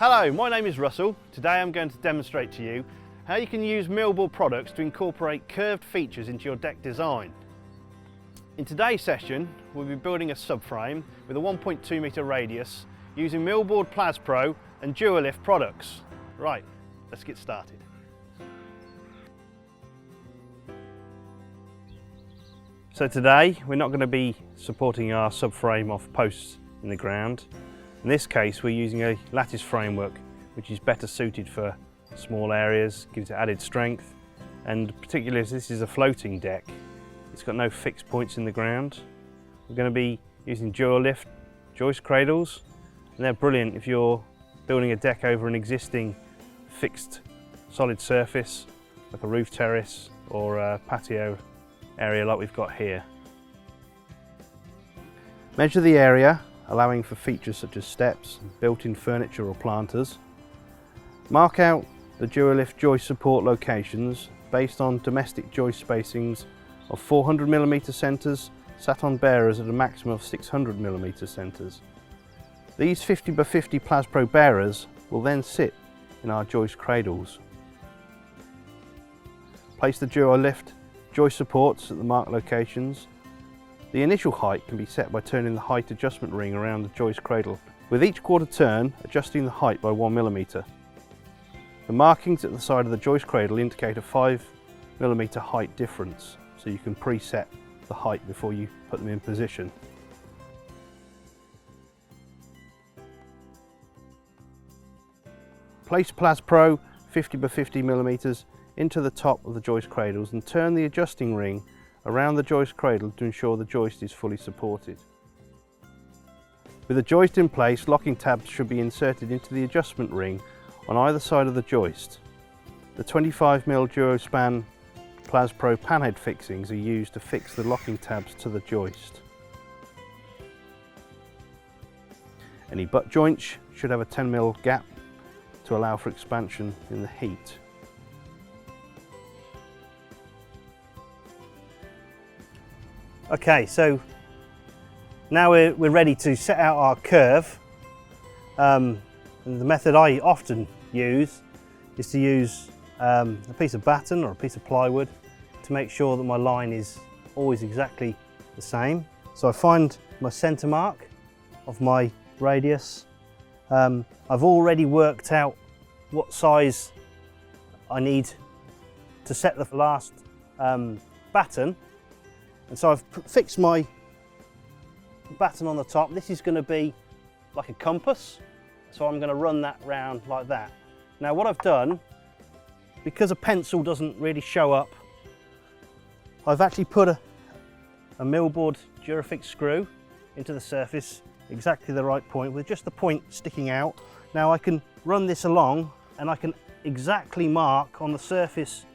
Hello, my name is Russell. Today I'm going to demonstrate to you how you can use Millboard products to incorporate curved features into your deck design. In today's session, we'll be building a subframe with a 1.2 metre radius using Millboard Plas-Pro and Dualift products. Right, let's get started. So today we're not going to be supporting our subframe off posts in the ground. In this case we're using a lattice framework which is better suited for small areas, gives it added strength, and particularly as this is a floating deck, it's got no fixed points in the ground. We're going to be using Dualift joist cradles, and they're brilliant if you're building a deck over an existing fixed solid surface like a roof terrace or a patio area like we've got here. Measure the area, allowing for features such as steps, built-in furniture or planters. Mark out the Dualift joist support locations based on domestic joist spacings of 400mm centres sat on bearers at a maximum of 600mm centres. These 50x50 Plas-Pro bearers will then sit in our joist cradles. Place the Dualift joist supports at the marked locations. The initial height can be set by turning the height adjustment ring around the joist cradle, with each quarter turn adjusting the height by 1mm. The markings at the side of the joist cradle indicate a 5mm height difference, so you can preset the height before you put them in position. Place Plas-Pro 50x50mm into the top of the joist cradles and turn the adjusting ring around the joist cradle to ensure the joist is fully supported. With the joist in place, locking tabs should be inserted into the adjustment ring on either side of the joist. The 25mm DuoSpan Plas-Pro panhead fixings are used to fix the locking tabs to the joist. Any butt joints should have a 10mm gap to allow for expansion in the heat. Okay, so now we're ready to set out our curve. And the method I often use is to use a piece of batten or a piece of plywood to make sure that my line is always exactly the same. So I find my centre mark of my radius. I've already worked out what size I need to set the last batten. And so I've fixed my batten on the top. This is going to be like a compass, so I'm going to run that round like that. Now what I've done, because a pencil doesn't really show up, I've actually put a Millboard Durafix screw into the surface, exactly the right point, with just the point sticking out. Now I can run this along and I can exactly mark on the surface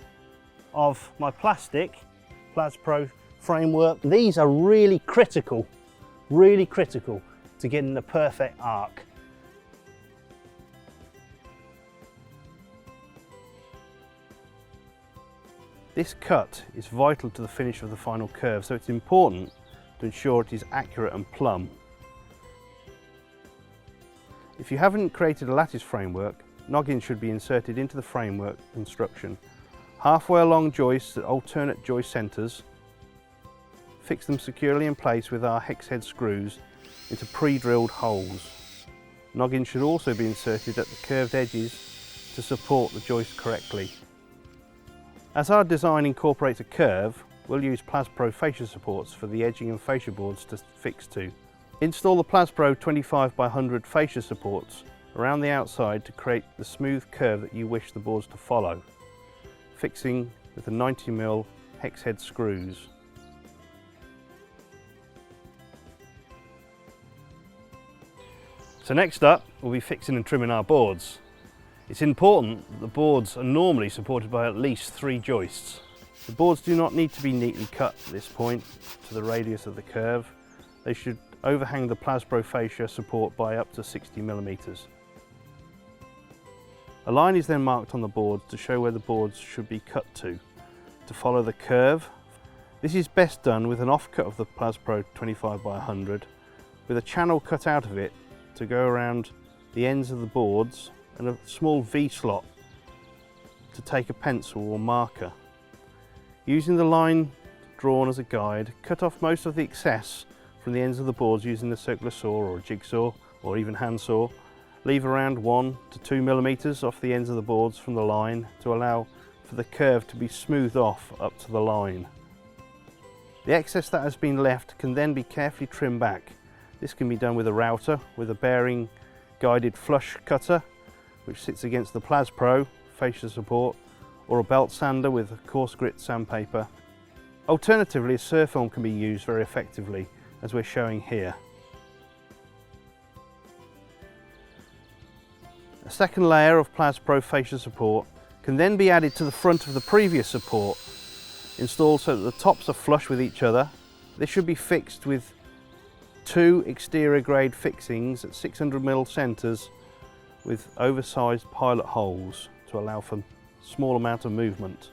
of my plastic Plas-Pro framework. These are really critical to getting the perfect arc. This cut is vital to the finish of the final curve, so it's important to ensure it is accurate and plumb. If you haven't created a lattice framework, noggins should be inserted into the framework construction. Halfway along joists at alternate joist centres. Fix them securely in place with our hex head screws into pre-drilled holes. Noggins should also be inserted at the curved edges to support the joist correctly. As our design incorporates a curve, we'll use Plas-Pro fascia supports for the edging and fascia boards to fix to. Install the Plas-Pro 25x100 fascia supports around the outside to create the smooth curve that you wish the boards to follow, fixing with the 90mm hex head screws. So next up, we'll be fixing and trimming our boards. It's important that the boards are normally supported by at least 3 joists. The boards do not need to be neatly cut at this point to the radius of the curve. They should overhang the Plas-Pro fascia support by up to 60mm. A line is then marked on the boards to show where the boards should be cut to follow the curve. This is best done with an offcut of the Plas-Pro 25x100 with a channel cut out of it to go around the ends of the boards and a small V-slot to take a pencil or marker. Using the line drawn as a guide, cut off most of the excess from the ends of the boards using a circular saw or a jigsaw or even handsaw. Leave around 1 to 2 millimeters off the ends of the boards from the line to allow for the curve to be smoothed off up to the line. The excess that has been left can then be carefully trimmed back. This can be done with a router with a bearing guided flush cutter which sits against the Plas-Pro fascia support, or a belt sander with a coarse grit sandpaper. Alternatively, a surf-film can be used very effectively, as we're showing here. A second layer of Plas-Pro fascia support can then be added to the front of the previous support, installed so that the tops are flush with each other. This should be fixed with 2 exterior grade fixings at 600mm centres with oversized pilot holes to allow for small amount of movement.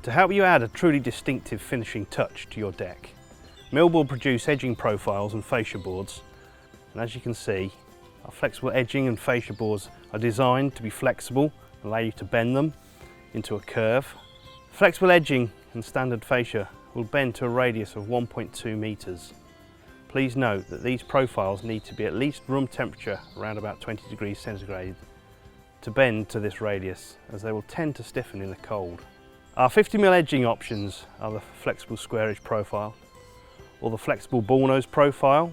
To help you add a truly distinctive finishing touch to your deck, Millboard produce edging profiles and fascia boards, and as you can see, our flexible edging and fascia boards are designed to be flexible and allow you to bend them into a curve. Flexible edging and standard fascia will bend to a radius of 1.2 meters. Please note that these profiles need to be at least room temperature, around about 20 degrees centigrade, to bend to this radius, as they will tend to stiffen in the cold. Our 50mm edging options are the flexible square edge profile or the flexible ball nose profile.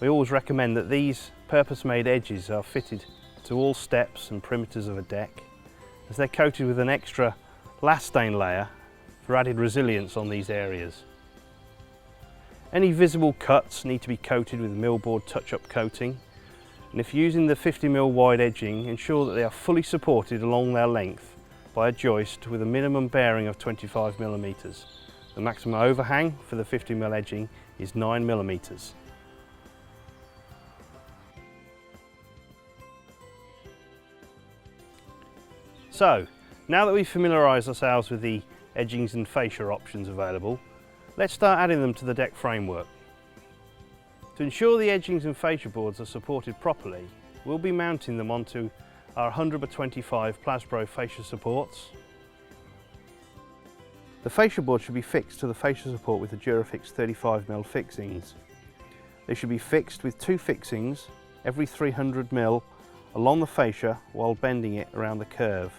We always recommend that these purpose-made edges are fitted to all steps and perimeters of a deck, as they're coated with an extra last stain layer for added resilience on these areas. Any visible cuts need to be coated with Millboard touch-up coating, and if using the 50mm wide edging, ensure that they are fully supported along their length by a joist with a minimum bearing of 25mm. The maximum overhang for the 50mm edging is 9mm. So, now that we've familiarised ourselves with the edgings and fascia options available, let's start adding them to the deck framework. To ensure the edgings and fascia boards are supported properly, we'll be mounting them onto our 100x25 Plas-Pro fascia supports. The fascia board should be fixed to the fascia support with the Durafix 35mm fixings. They should be fixed with 2 fixings every 300mm along the fascia while bending it around the curve.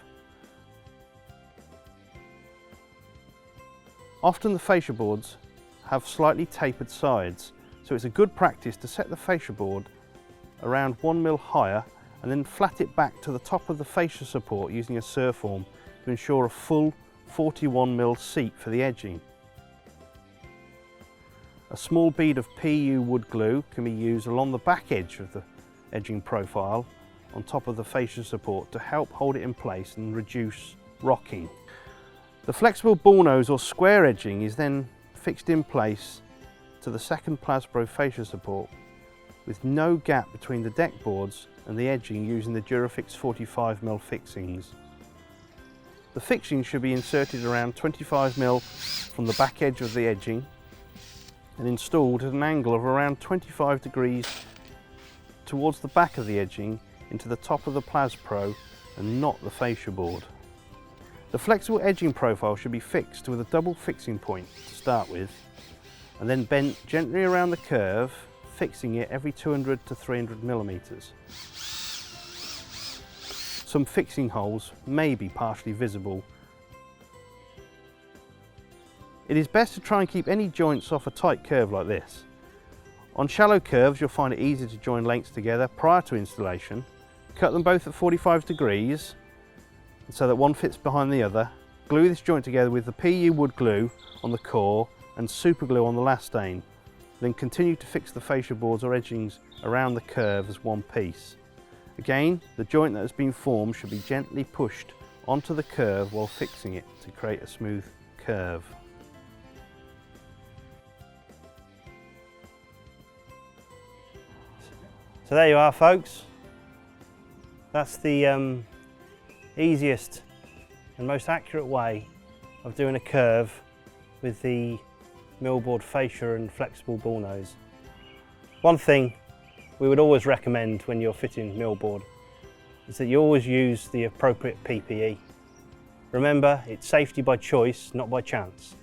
Often the fascia boards have slightly tapered sides, so it's a good practice to set the fascia board around 1mm higher and then flat it back to the top of the fascia support using a surf-form to ensure a full 41mm seat for the edging. A small bead of PU wood glue can be used along the back edge of the edging profile on top of the fascia support to help hold it in place and reduce rocking. The flexible bullnose or square edging is then fixed in place to the second Plas-Pro fascia support with no gap between the deck boards and the edging using the Durafix 45mm fixings. The fixings should be inserted around 25mm from the back edge of the edging and installed at an angle of around 25 degrees towards the back of the edging into the top of the Plas-Pro and not the fascia board. The flexible edging profile should be fixed with a double fixing point to start with and then bent gently around the curve, fixing it every 200 to 300mm. Some fixing holes may be partially visible. It is best to try and keep any joints off a tight curve like this. On shallow curves you'll find it easy to join lengths together prior to installation. Cut them both at 45 degrees so that one fits behind the other. Glue this joint together with the PU wood glue on the core and super glue on the last stain. Then continue to fix the fascia boards or edgings around the curve as one piece. Again, the joint that has been formed should be gently pushed onto the curve while fixing it to create a smooth curve. So there you are, folks. That's the easiest and most accurate way of doing a curve with the Millboard fascia and flexible ball nose. One thing we would always recommend when you're fitting Millboard is that you always use the appropriate PPE. Remember, it's safety by choice, not by chance.